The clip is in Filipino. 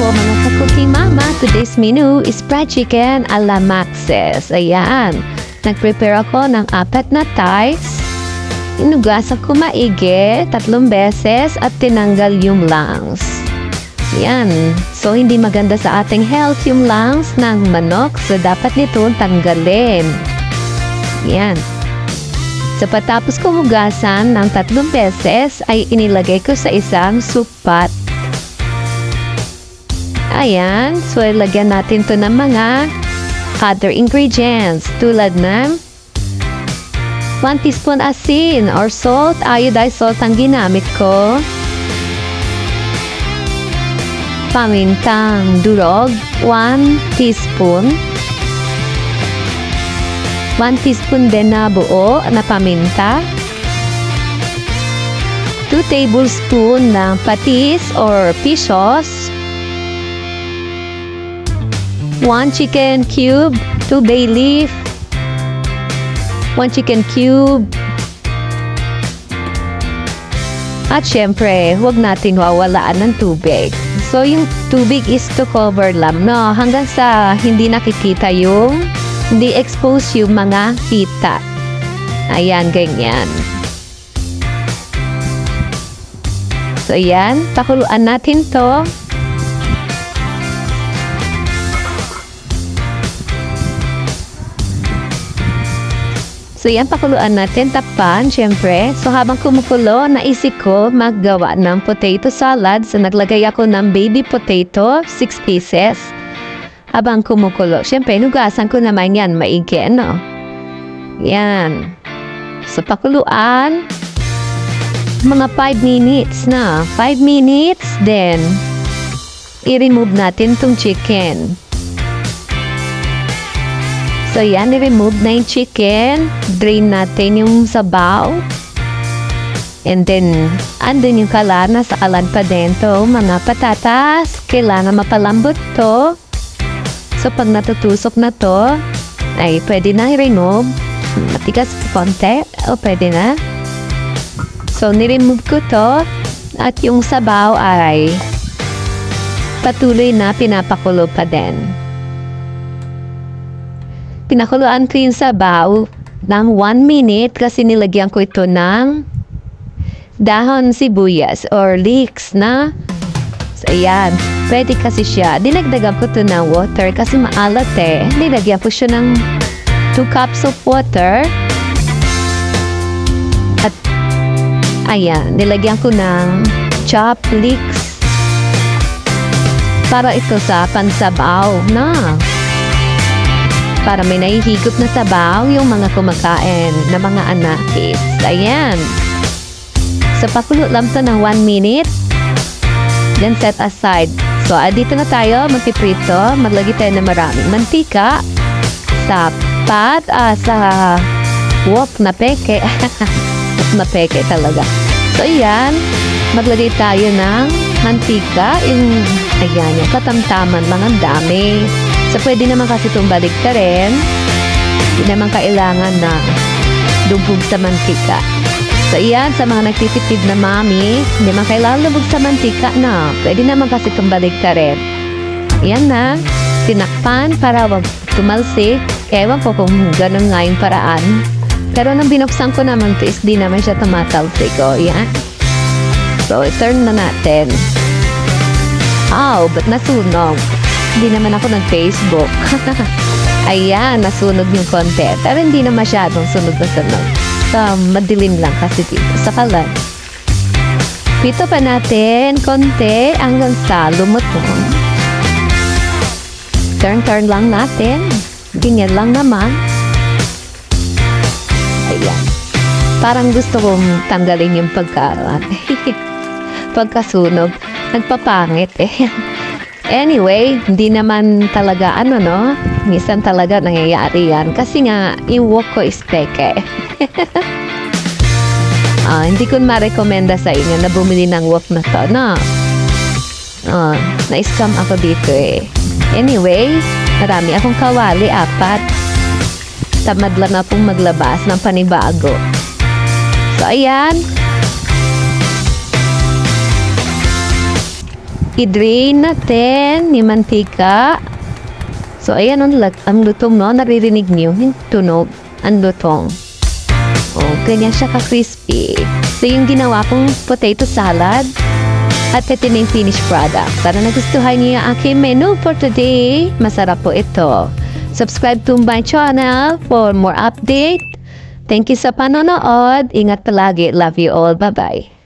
po mga ka-cooking mama. Today's menu is fried chicken a la Max's. Ayan. Nag-prepare ako ng 4 na thighs. Inugasan ko maigi 3 beses at tinanggal yung lungs. Ayan. So, hindi maganda sa ating health yung lungs ng manok. So, dapat nito tanggalin. Ayan. So, patapos ko hugasan ng 3 beses, ay inilagay ko sa isang soup pot. Ayan. So, ilagyan natin to ng mga other ingredients. Tulad ng 1 teaspoon asin or salt. Iodized salt ang ginamit ko. Pamintang durog, 1 teaspoon. 1 teaspoon din na buo na paminta. 2 tablespoon ng patis or pisos. 1 chicken cube, 2 bay leaf. 1 chicken cube. At syempre, huwag natin wawalaan ng tubig. So, yung tubig is to cover lang, no? Hanggang sa hindi nakikita yung hindi expose yung mga hita. Ayan, ganyan. So, ayan. Pakuluan natin to. So, yan, pakuluan natin. Tapan, syempre. So, habang kumukulo, naisip ko maggawa ng potato salad. So, naglagay ako ng baby potato, 6 pieces. Habang kumukulo. Siyempre, nugasan ko naman yan. Maigi, no? Yan. So, pakuluan. Mga 5 minutes na. 5 minutes. Then, i-remove natin tong chicken. So, yan. I-remove na yung chicken. Drain natin yung sabaw. And then, andun yung kalana sa kalan pa dito. Mga patatas. Kailangan mapalambot to. So, pag natutusok na to, ay pwede na i-remove. Matigas konti, o pwede na. So, ni-remove ko to. At yung sabaw ay patuloy na pinapakulo pa din. Pinakuluan ko yung sabaw ng 1 minute kasi nilagyan ko ito ng dahon sibuyas or leeks na. So, ayan. Pwede kasi siya. Dinagdagan ko to ng water kasi maalat eh. Nilagyan ko siya ng 2 cups of water. At, ayan. Nilagyan ko ng chopped leeks. Para ito sa pansabaw na. Para may nahihigop na sabaw yung mga kumakain na mga anakis. Ayan. So, pakulo lang to ng 1 minute. Then, set aside. So, dito na tayo, magpiprito. Maglagay tayo ng maraming mantika sa pat, sa wok na peke. Wok na peke talaga. So, ayan. Maglagay tayo ng mantika. Ayan, yung katamtaman lang ang dami. So, pwede naman kasi itong balik ka rin. Hindi naman kailangan na lubog sa mantika. So, iyan, sa mga nagtitipid na mami, hindi man kailangan lubog sa mantika na. Pwede naman kasi tumbalik ka rin. Iyan na, tinakpan para wag tumalsik. Ewan ko kung ganun nga yung paraan. Pero nang binuksan ko naman to is di naman siya tumatalsik. O, iyan. So, turn na natin. Ba't nasunog? Hindi naman ako nag-Facebook. Ayan, nasunog yung konti. Pero hindi na masyadong sunog na sunog. Madilim lang kasi dito sa kalan. Pito pa natin konti hanggang sa lumutong. Turn lang natin. Ganyan lang naman. Ayan. Parang gusto kong tanggalin yung pagkasunog. Nagpapangit eh. Anyway, hindi naman talaga minsan talaga nangyayari yan. Kasi nga, yung wok ko is peke. Hindi ko ma-recommenda sa inyo na bumili ng wok na to, no? Na-scam ako dito eh. Anyway, marami akong kawali, 4. Tamad lang na pong maglabas ng panibago. So, ayan. I-drain natin ni mantika. So, ayan ang lutong, no? Naririnig niyo yung tunog. Ang lutong. Oh, ganyan siya ka-crispy. So, yung ginawa kong potato salad. At ito na yung finished product. Sana nagustuhan niyo yung aking menu for today. Masarap po ito. Subscribe to my channel for more update. Thank you sa panonood. Ingat palagi. Love you all. Bye-bye.